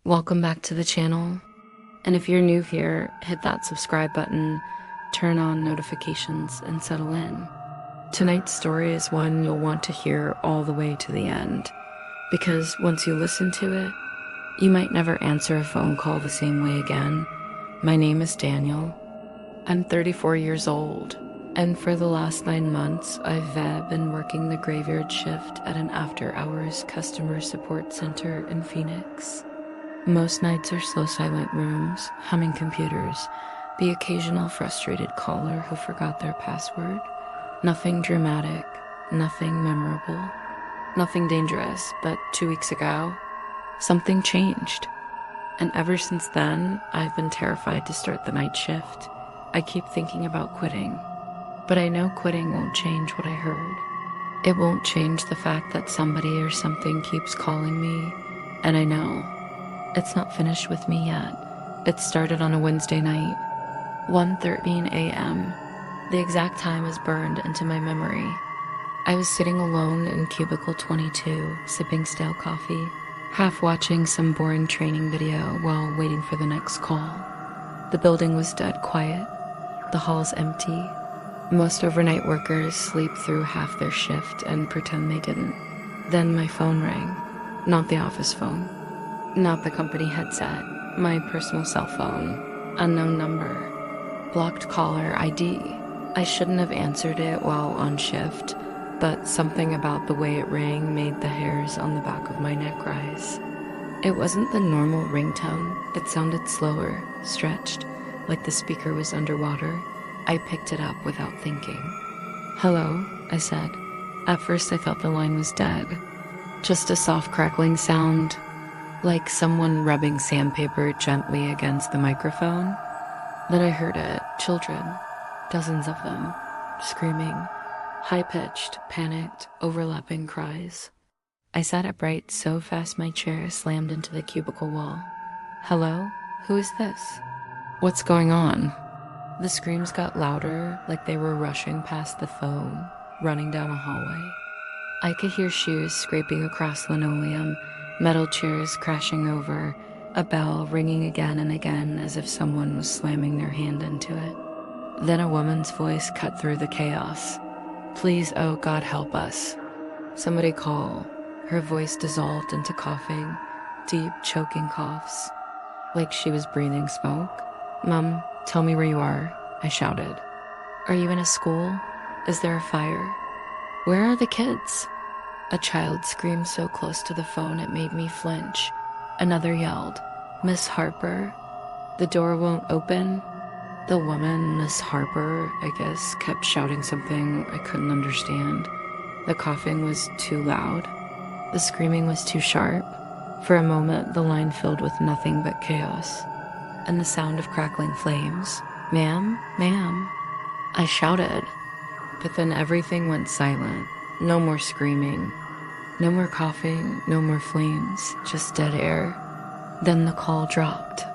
Welcome back to the channel. And if you're new here, hit that subscribe button, turn on notifications, and settle in. Tonight's story is one you'll want to hear all the way to the end, because once you listen to it, you might never answer a phone call the same way again. My name is Daniel. I'm 34 years old, and for the last 9 months, I've been working the graveyard shift at an after-hours customer support center in Phoenix. Most nights are slow, silent rooms, humming computers, the occasional frustrated caller who forgot their password. Nothing dramatic, nothing memorable, nothing dangerous, but 2 weeks ago, something changed. And ever since then, I've been terrified to start the night shift. I keep thinking about quitting, but I know quitting won't change what I heard. It won't change the fact that somebody or something keeps calling me, and I know it's not finished with me yet. It started on a Wednesday night, 1:13 a.m. The exact time is burned into my memory. I was sitting alone in cubicle 22, sipping stale coffee, half watching some boring training video while waiting for the next call. The building was dead quiet. The hall's empty. Most overnight workers sleep through half their shift and pretend they didn't. Then my phone rang. Not the office phone. Not the company headset. My personal cell phone. Unknown number. Blocked caller ID. I shouldn't have answered it while on shift, but something about the way it rang made the hairs on the back of my neck rise. It wasn't the normal ringtone. It sounded slower, stretched, like the speaker was underwater. I picked it up without thinking. "Hello," I said. At first I thought the line was dead. Just a soft crackling sound, like someone rubbing sandpaper gently against the microphone. Then I heard it. Children. Dozens of them. Screaming. High-pitched, panicked, overlapping cries. I sat upright so fast my chair slammed into the cubicle wall. "Hello? Who is this? What's going on?" The screams got louder, like they were rushing past the phone, running down a hallway. I could hear shoes scraping across linoleum, metal chairs crashing over, a bell ringing again and again as if someone was slamming their hand into it. Then a woman's voice cut through the chaos. "Please, oh God, help us. Somebody call." Her voice dissolved into coughing, deep, choking coughs, like she was breathing smoke. "Mom, tell me where you are," I shouted. "Are you in a school? Is there a fire? Where are the kids?" A child screamed so close to the phone it made me flinch. Another yelled, "Miss Harper, the door won't open." The woman, Miss Harper, I guess, kept shouting something I couldn't understand. The coughing was too loud. The screaming was too sharp. For a moment, the line filled with nothing but chaos, and the sound of crackling flames. "Ma'am, ma'am," I shouted. But then everything went silent. No more screaming. No more coughing, no more flames, just dead air. Then the call dropped.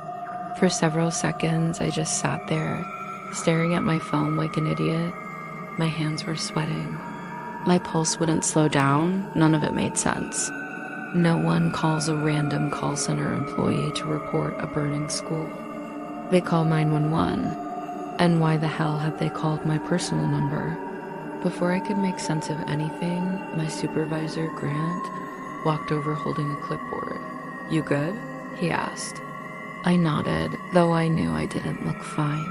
For several seconds, I just sat there, staring at my phone like an idiot. My hands were sweating. My pulse wouldn't slow down. None of it made sense. No one calls a random call center employee to report a burning school. They call 911. And why the hell had they called my personal number? Before I could make sense of anything, my supervisor, Grant, walked over holding a clipboard. "You good?" he asked. I nodded, though I knew I didn't look fine.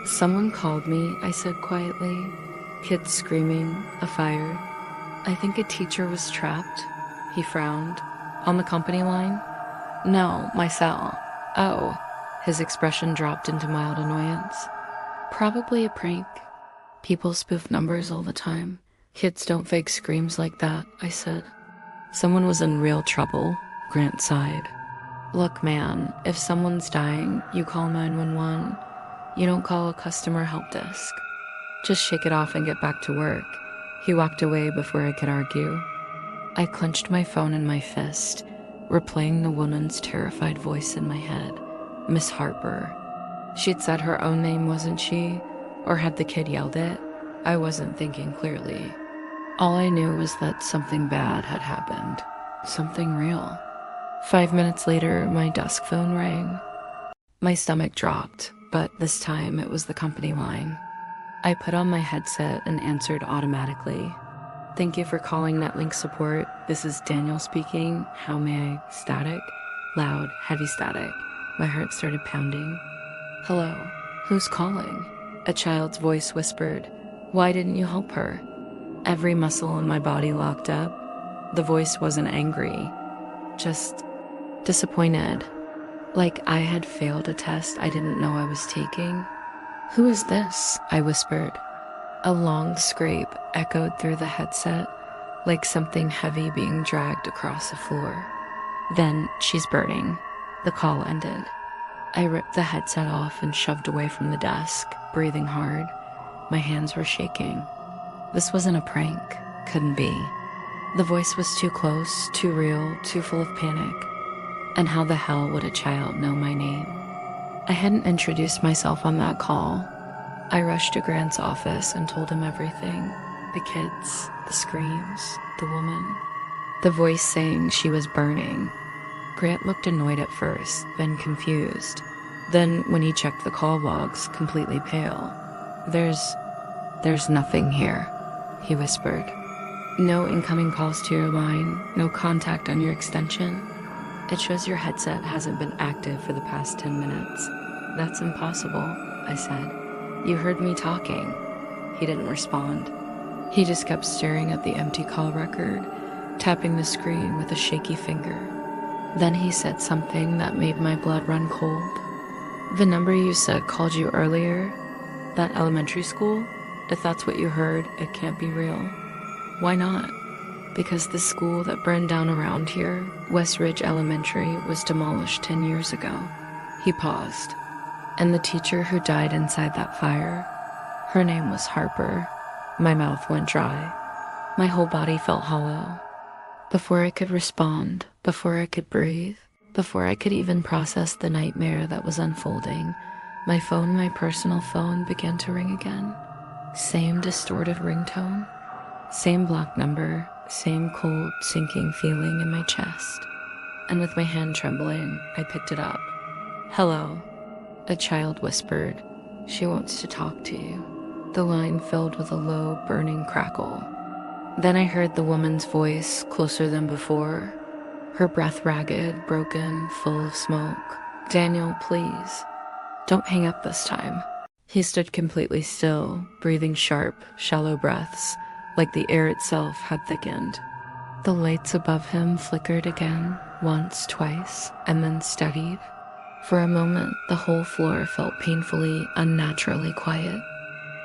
"Someone called me," I said quietly. "Kids screaming, a fire. I think a teacher was trapped." He frowned. "On the company line?" "No, my cell." "Oh." His expression dropped into mild annoyance. "Probably a prank. People spoof numbers all the time. Kids don't fake screams like that," I said. "Someone was in real trouble," Grant sighed. "Look, man, if someone's dying, you call 911. You don't call a customer help desk. Just shake it off and get back to work." He walked away before I could argue. I clenched my phone in my fist, replaying the woman's terrified voice in my head. Miss Harper. She'd said her own name, wasn't she? Or had the kid yelled it? I wasn't thinking clearly. All I knew was that something bad had happened. Something real. 5 minutes later, my desk phone rang. My stomach dropped, but this time it was the company line. I put on my headset and answered automatically. "Thank you for calling Netlink support. This is Daniel speaking. How may I?" Static. Loud, heavy static. My heart started pounding. "Hello. Who's calling?" A child's voice whispered. "Why didn't you help her?" Every muscle in my body locked up. The voice wasn't angry, just disappointed. Like I had failed a test I didn't know I was taking. "Who is this?" I whispered. A long scrape echoed through the headset, like something heavy being dragged across the floor. Then, "She's burning." The call ended. I ripped the headset off and shoved away from the desk, breathing hard. My hands were shaking. This wasn't a prank. Couldn't be. The voice was too close, too real, too full of panic. And how the hell would a child know my name? I hadn't introduced myself on that call. I rushed to Grant's office and told him everything. The kids, the screams, the woman. The voice saying she was burning. Grant looked annoyed at first, then confused. Then, when he checked the call logs, completely pale. There's nothing here," he whispered. "No incoming calls to your line, no contact on your extension. It shows your headset hasn't been active for the past 10 minutes. "That's impossible," I said. "You heard me talking." He didn't respond. He just kept staring at the empty call record, tapping the screen with a shaky finger. Then he said something that made my blood run cold. "The number you said called you earlier? That elementary school? If that's what you heard, it can't be real." "Why not?" "Because the school that burned down around here, West Ridge Elementary, was demolished 10 years ago." He paused. "And the teacher who died inside that fire, her name was Harper." My mouth went dry. My whole body felt hollow. Before I could respond, before I could breathe, before I could even process the nightmare that was unfolding, my personal phone, began to ring again. Same distorted ringtone, same block number, same cold, sinking feeling in my chest. And with my hand trembling, I picked it up. "Hello," a child whispered. "She wants to talk to you." The line filled with a low, burning crackle. Then I heard the woman's voice, closer than before. Her breath ragged, broken, full of smoke. "Daniel, please. Don't hang up this time." He stood completely still, breathing sharp, shallow breaths, like the air itself had thickened. The lights above him flickered again, once, twice, and then steadied. For a moment, the whole floor felt painfully, unnaturally quiet.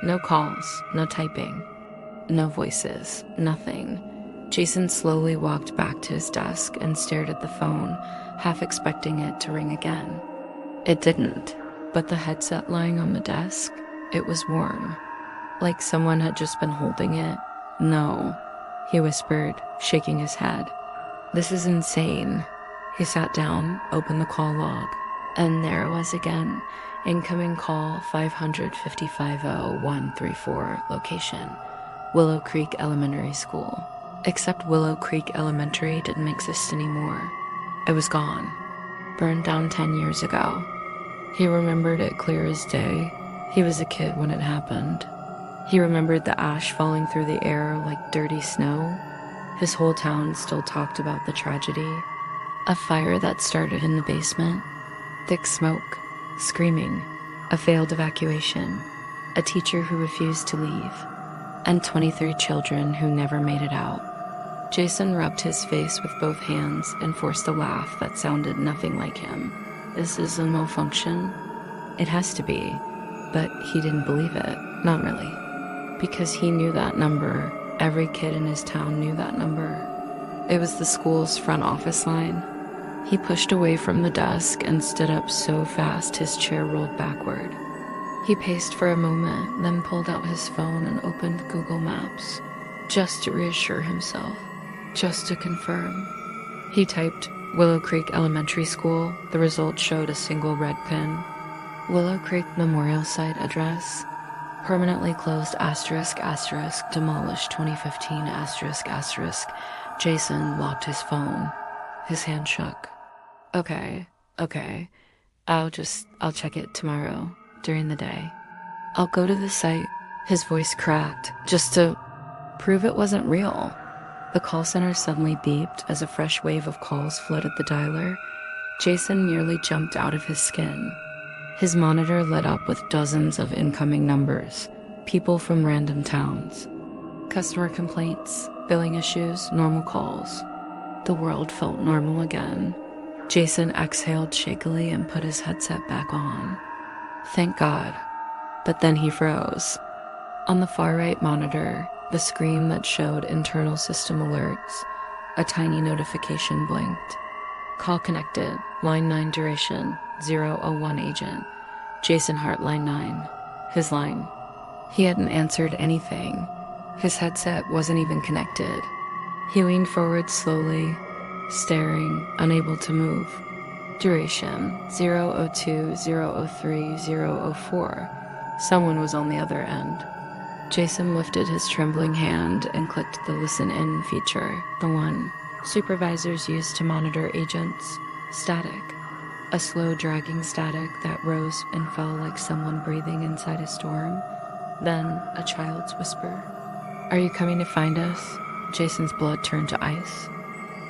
No calls, no typing, no voices, nothing. Jason slowly walked back to his desk and stared at the phone, half expecting it to ring again. It didn't, but the headset lying on the desk, it was warm. Like someone had just been holding it. "No," he whispered, shaking his head. "This is insane." He sat down, opened the call log, and there it was again. Incoming call 555-0134, location Willow Creek Elementary School. Except Willow Creek Elementary didn't exist anymore. It was gone. Burned down 10 years ago. He remembered it clear as day. He was a kid when it happened. He remembered the ash falling through the air like dirty snow. His whole town still talked about the tragedy. A fire that started in the basement. Thick smoke. Screaming. A failed evacuation. A teacher who refused to leave. And 23 children who never made it out. Jason rubbed his face with both hands and forced a laugh that sounded nothing like him. "This is a malfunction?" "It has to be." But he didn't believe it. Not really. Because he knew that number. Every kid in his town knew that number. It was the school's front office line. He pushed away from the desk and stood up so fast his chair rolled backward. He paced for a moment, then pulled out his phone and opened Google Maps, just to reassure himself, just to confirm. He typed Willow Creek Elementary School. The result showed a single red pin. Willow Creek Memorial Site address. Permanently closed ***, demolished 2015 ***. Jason locked his phone. His hand shook. Okay, okay. I'll check it tomorrow, during the day. I'll go to the site. His voice cracked, just to prove it wasn't real. The call center suddenly beeped as a fresh wave of calls flooded the dialer. Jason nearly jumped out of his skin. His monitor lit up with dozens of incoming numbers, people from random towns. Customer complaints, billing issues, normal calls. The world felt normal again. Jason exhaled shakily and put his headset back on. Thank God. But then he froze. On the far right monitor, the screen that showed internal system alerts, a tiny notification blinked. Call connected, line 9 duration, 001 agent. Jason Hart, line 9. His line. He hadn't answered anything. His headset wasn't even connected. He leaned forward slowly, staring, unable to move. Duration, 002, 003, 004. Someone was on the other end. Jason lifted his trembling hand and clicked the Listen In feature, the one supervisors use to monitor agents. Static. A slow dragging static that rose and fell like someone breathing inside a storm. Then a child's whisper. Are you coming to find us? Jason's blood turned to ice.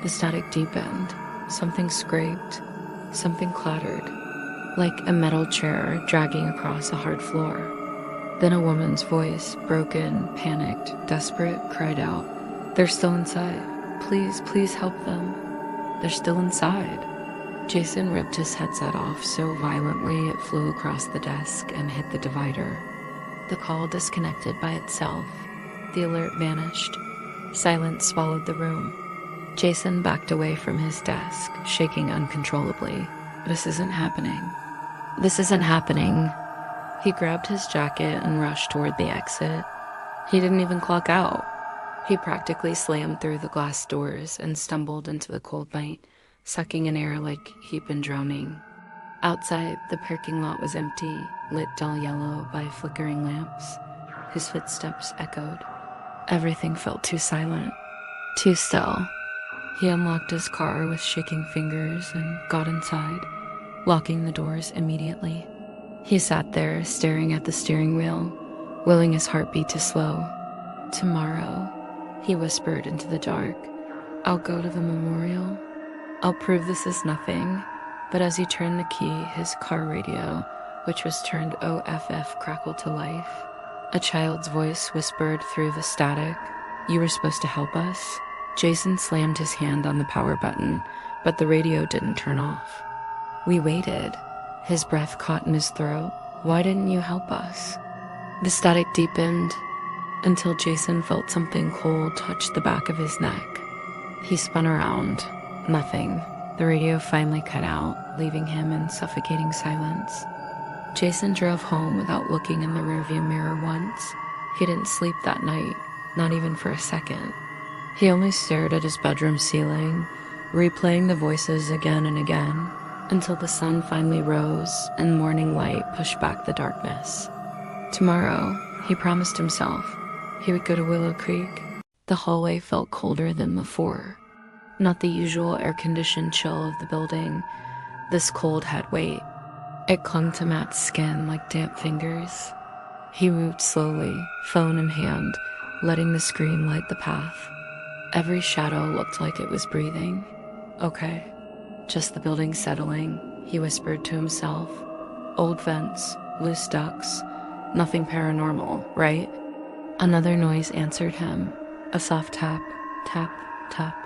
The static deepened. Something scraped. Something clattered. Like a metal chair dragging across a hard floor. Then a woman's voice, broken, panicked, desperate, cried out, They're still inside. Please, please help them. They're still inside. Jason ripped his headset off so violently it flew across the desk and hit the divider. The call disconnected by itself. The alert vanished. Silence swallowed the room. Jason backed away from his desk, shaking uncontrollably. This isn't happening. This isn't happening. He grabbed his jacket and rushed toward the exit. He didn't even clock out. He practically slammed through the glass doors and stumbled into the cold night, sucking in air like he'd been drowning. Outside, the parking lot was empty, lit dull yellow by flickering lamps. His footsteps echoed. Everything felt too silent, too still. He unlocked his car with shaking fingers and got inside, locking the doors immediately. He sat there, staring at the steering wheel, willing his heartbeat to slow. Tomorrow, he whispered into the dark, I'll go to the memorial. I'll prove this is nothing. But as he turned the key, his car radio, which was turned OFF, crackled to life. A child's voice whispered through the static, You were supposed to help us? Jason slammed his hand on the power button, but the radio didn't turn off. We waited. His breath caught in his throat. Why didn't you help us? The static deepened until Jason felt something cold touch the back of his neck. He spun around. Nothing. The radio finally cut out, leaving him in suffocating silence. Jason drove home without looking in the rearview mirror once. He didn't sleep that night, not even for a second. He only stared at his bedroom ceiling, replaying the voices again and again, until the sun finally rose and morning light pushed back the darkness. Tomorrow, he promised himself, he would go to Willow Creek. The hallway felt colder than before. Not the usual air-conditioned chill of the building. This cold had weight. It clung to Matt's skin like damp fingers. He moved slowly, phone in hand, letting the screen light the path. Every shadow looked like it was breathing. Okay. Just the building settling, he whispered to himself. Old vents, loose ducts, nothing paranormal, right? Another noise answered him. A soft tap, tap, tap.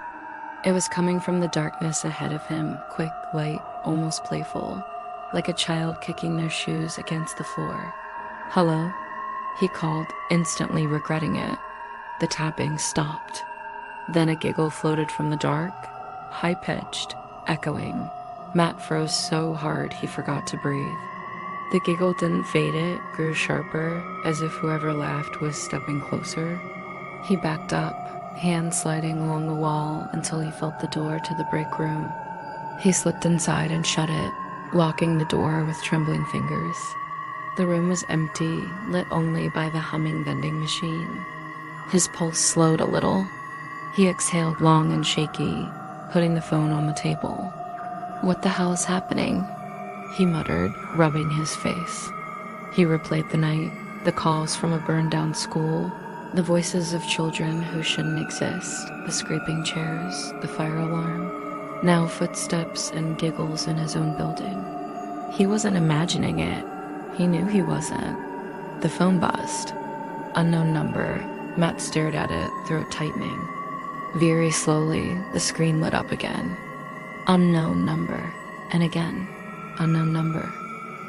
It was coming from the darkness ahead of him, quick, light, almost playful, like a child kicking their shoes against the floor. Hello? He called, instantly regretting it. The tapping stopped. Then a giggle floated from the dark, high-pitched, echoing. Matt froze so hard he forgot to breathe. The giggle didn't fade, it grew sharper, as if whoever laughed was stepping closer. He backed up, hands sliding along the wall until he felt the door to the break room. He slipped inside and shut it, locking the door with trembling fingers. The room was empty, lit only by the humming vending machine. His pulse slowed a little. He exhaled long and shaky, putting the phone on the table. What the hell is happening? He muttered, rubbing his face. He replayed the night, the calls from a burned-down school, the voices of children who shouldn't exist, the scraping chairs, the fire alarm, now footsteps and giggles in his own building. He wasn't imagining it. He knew he wasn't. The phone buzzed. Unknown number. Matt stared at it, throat tightening. Very slowly, the screen lit up again. Unknown number. And again, unknown number.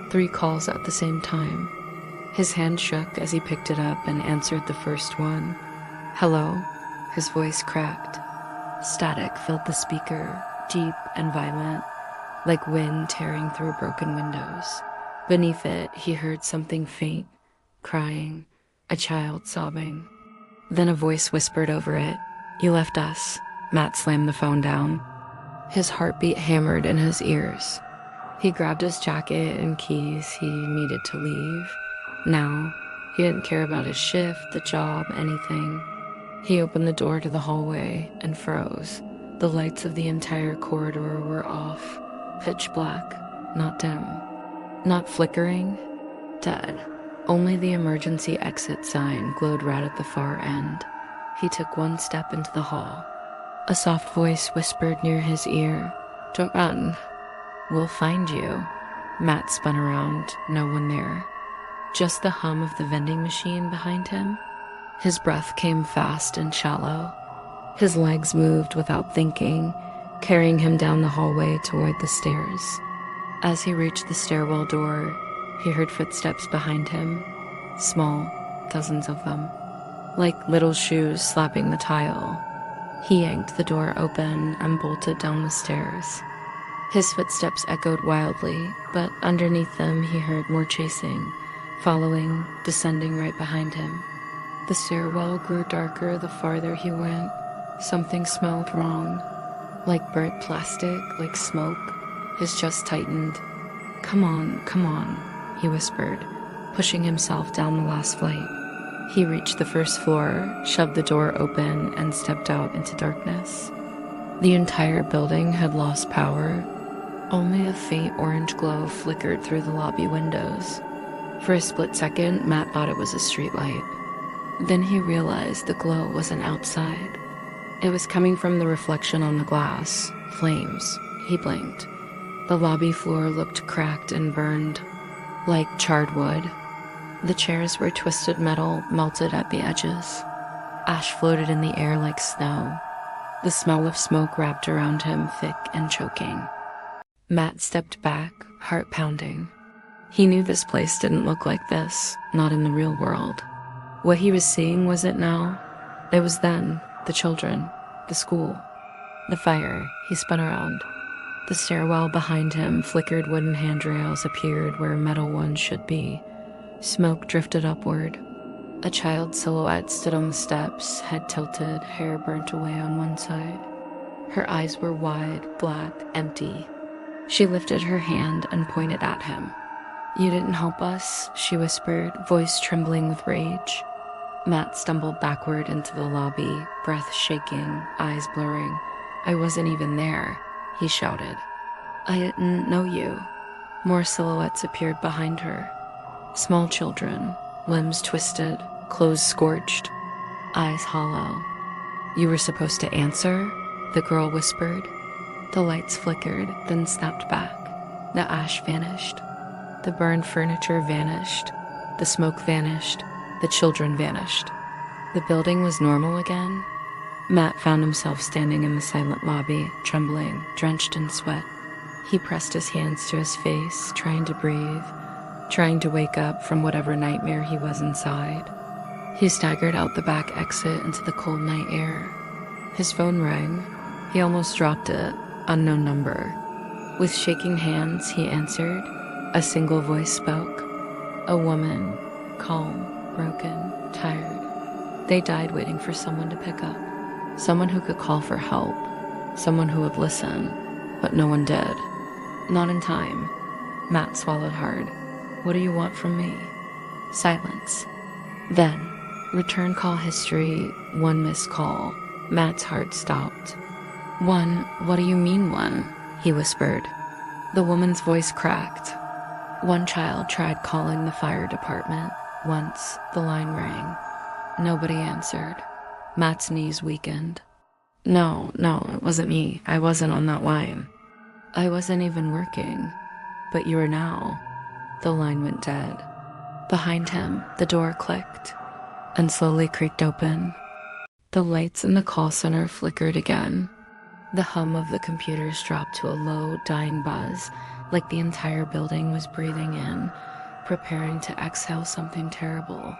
3 calls at the same time. His hand shook as he picked it up and answered the first one. Hello? His voice cracked. Static filled the speaker, deep and violent, like wind tearing through broken windows. Beneath it, he heard something faint, crying, a child sobbing. Then a voice whispered over it. You left us. Matt slammed the phone down. His heartbeat hammered in his ears. He grabbed his jacket and keys. He needed to leave. Now, he didn't care about his shift, the job, anything. He opened the door to the hallway and froze. The lights of the entire corridor were off. Pitch black, not dim. Not flickering, dead. Only the emergency exit sign glowed right at the far end. He took 1 step into the hall. A soft voice whispered near his ear, Don't run. We'll find you. Matt spun around, no one there. Just the hum of the vending machine behind him. His breath came fast and shallow. His legs moved without thinking, carrying him down the hallway toward the stairs. As he reached the stairwell door, he heard footsteps behind him. Small, dozens of them. Like little shoes slapping the tile. He yanked the door open and bolted down the stairs. His footsteps echoed wildly, but underneath them he heard more chasing, following, descending right behind him. The stairwell grew darker the farther he went. Something smelled wrong. Like burnt plastic, like smoke. His chest tightened. Come on, he whispered, pushing himself down the last flight. He reached the first floor, shoved the door open, and stepped out into darkness. The entire building had lost power. Only a faint orange glow flickered through the lobby windows. For a split second, Matt thought it was a streetlight. Then he realized the glow wasn't outside. It was coming from the reflection on the glass. Flames. He blinked. The lobby floor looked cracked and burned, like charred wood. The chairs were twisted metal, melted at the edges. Ash floated in the air like snow. The smell of smoke wrapped around him, thick and choking. Matt stepped back, heart pounding. He knew this place didn't look like this, not in the real world. What he was seeing wasn't now. It was then, the children, the school, the fire. He spun around. The stairwell behind him, flickered wooden handrails appeared where metal ones should be. Smoke drifted upward. A child's silhouette stood on the steps, head tilted, hair burnt away on one side. Her eyes were wide, black, empty. She lifted her hand and pointed at him. You didn't help us, she whispered, voice trembling with rage. Matt stumbled backward into the lobby, breath shaking, eyes blurring. I wasn't even there, he shouted. I didn't know you. More silhouettes appeared behind her. Small children, limbs twisted, clothes scorched, eyes hollow. You were supposed to answer, the girl whispered. The lights flickered, then snapped back. The ash vanished. The burned furniture vanished. The smoke vanished. The children vanished. The building was normal again. Matt found himself standing in the silent lobby, trembling, drenched in sweat. He pressed his hands to his face, trying to breathe, trying to wake up from whatever nightmare he was inside. He staggered out the back exit into the cold night air. His phone rang. He almost dropped it. Unknown number. With shaking hands, he answered. A single voice spoke. A woman, calm, broken, tired. They died waiting for someone to pick up. Someone who could call for help. Someone who would listen. But no one did. Not in time. Matt swallowed hard. What do you want from me? Silence. Then, return call history, 1 missed call. Matt's heart stopped. 1, what do you mean 1? He whispered. The woman's voice cracked. One child tried calling the fire department. Once, the line rang. Nobody answered. Matt's knees weakened. No, it wasn't me. I wasn't on that line. I wasn't even working. But you are now. The line went dead. Behind him, the door clicked and slowly creaked open. The lights in the call center flickered again. The hum of the computers dropped to a low, dying buzz, like the entire building was breathing in, preparing to exhale something terrible.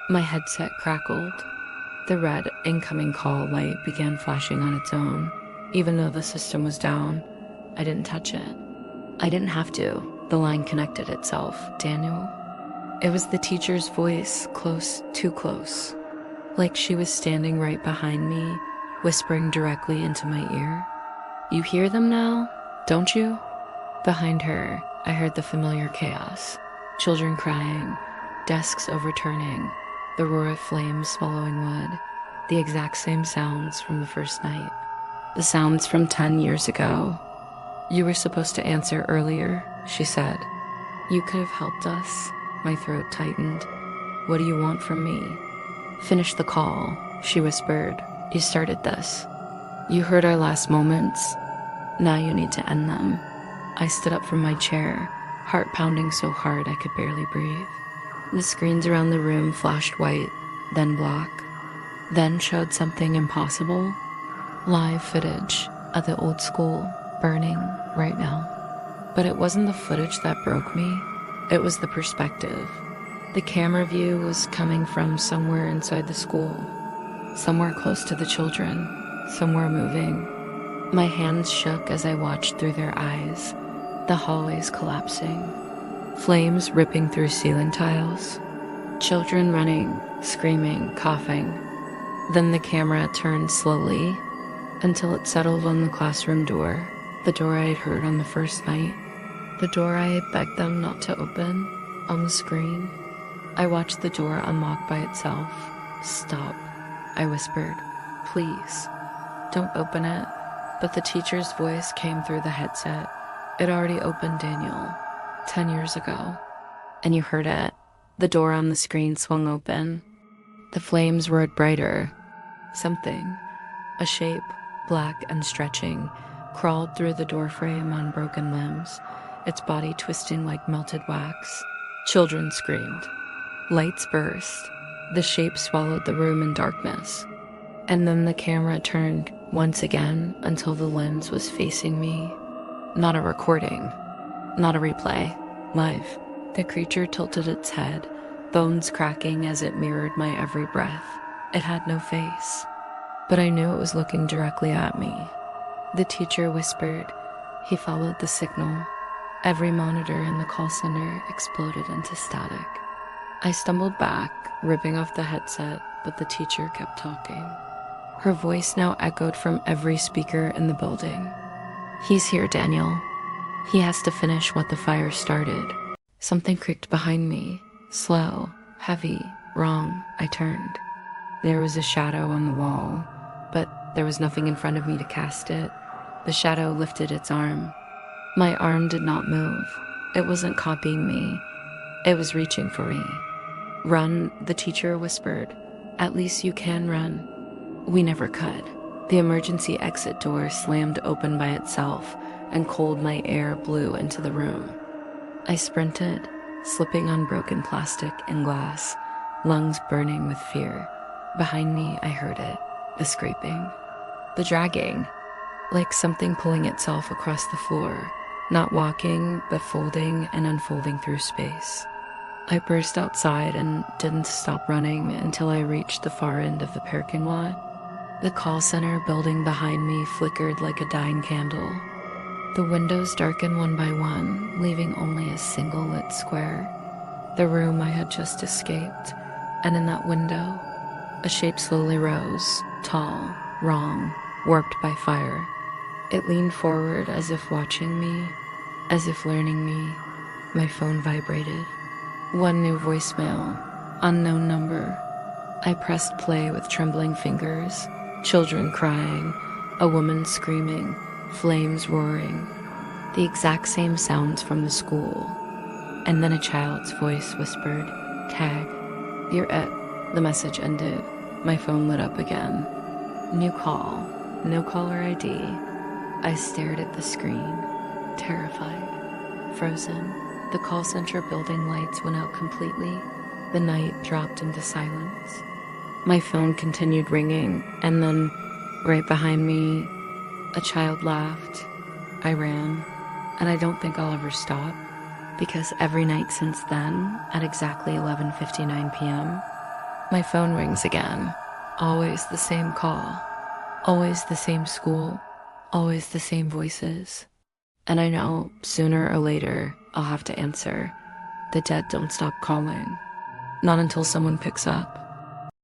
My headset crackled. The red incoming call light began flashing on its own. Even though the system was down, I didn't touch it. I didn't have to. The line connected itself. Daniel? It was the teacher's voice, close, too close. Like she was standing right behind me, whispering directly into my ear. You hear them now, don't you? Behind her, I heard the familiar chaos. Children crying, desks overturning, the roar of flames swallowing wood, the exact same sounds from the first night. The sounds from 10 years ago. You were supposed to answer earlier, she said. You could have helped us. My throat tightened. What do you want from me? Finish the call, she whispered. You started this. You heard our last moments. Now you need to end them. I stood up from my chair, heart pounding so hard I could barely breathe. The screens around the room flashed white, then black, then showed something impossible. Live footage of the old school burning right now. But it wasn't the footage that broke me. It was the perspective. The camera view was coming from somewhere inside the school, somewhere close to the children, somewhere moving. My hands shook as I watched through their eyes, the hallways collapsing, flames ripping through ceiling tiles, children running, screaming, coughing. Then the camera turned slowly until it settled on the classroom door, the door I had heard on the first night, the door I had begged them not to open. On the screen, I watched the door unlock by itself. Stop, I whispered. Please, don't open it. But the teacher's voice came through the headset. It already opened, Daniel, 10 years ago. And you heard it. The door on the screen swung open. The flames roared brighter. Something, a shape, black and stretching, crawled through the doorframe on broken limbs, its body twisting like melted wax. Children screamed. Lights burst. The shape swallowed the room in darkness. And then the camera turned once again until the lens was facing me. Not a recording, not a replay, live. The creature tilted its head, bones cracking as it mirrored my every breath. It had no face, but I knew it was looking directly at me. The teacher whispered. He followed the signal. Every monitor in the call center exploded into static. I stumbled back, ripping off the headset, but the teacher kept talking. Her voice now echoed from every speaker in the building. He's here, Daniel. He has to finish what the fire started. Something creaked behind me. Slow, heavy, wrong. I turned. There was a shadow on the wall, but there was nothing in front of me to cast it. The shadow lifted its arm. My arm did not move. It wasn't copying me. It was reaching for me. Run, the teacher whispered. At least you can run. We never could. The emergency exit door slammed open by itself, and cold night air blew into the room. I sprinted, slipping on broken plastic and glass, lungs burning with fear. Behind me, I heard it, the scraping, the dragging, like something pulling itself across the floor, not walking, but folding and unfolding through space. I burst outside and didn't stop running until I reached the far end of the parking lot. The call center building behind me flickered like a dying candle. The windows darkened one by one, leaving only a single lit square. The room I had just escaped, and in that window, a shape slowly rose, tall, wrong, warped by fire. It leaned forward as if watching me, as if learning me. My phone vibrated. One new voicemail, unknown number. I pressed play with trembling fingers. Children crying, a woman screaming, flames roaring. The exact same sounds from the school. And then a child's voice whispered, "Tag, you're it." The message ended. My phone lit up again. New call, no caller ID. I stared at the screen, terrified, frozen. The call center building lights went out completely. The night dropped into silence. My phone continued ringing, and then, right behind me, a child laughed. I ran, and I don't think I'll ever stop, because every night since then, at exactly 11:59 p.m., my phone rings again. Always the same call, always the same school, always the same voices. And I know sooner or later I'll have to answer. The dead don't stop calling. Not until someone picks up.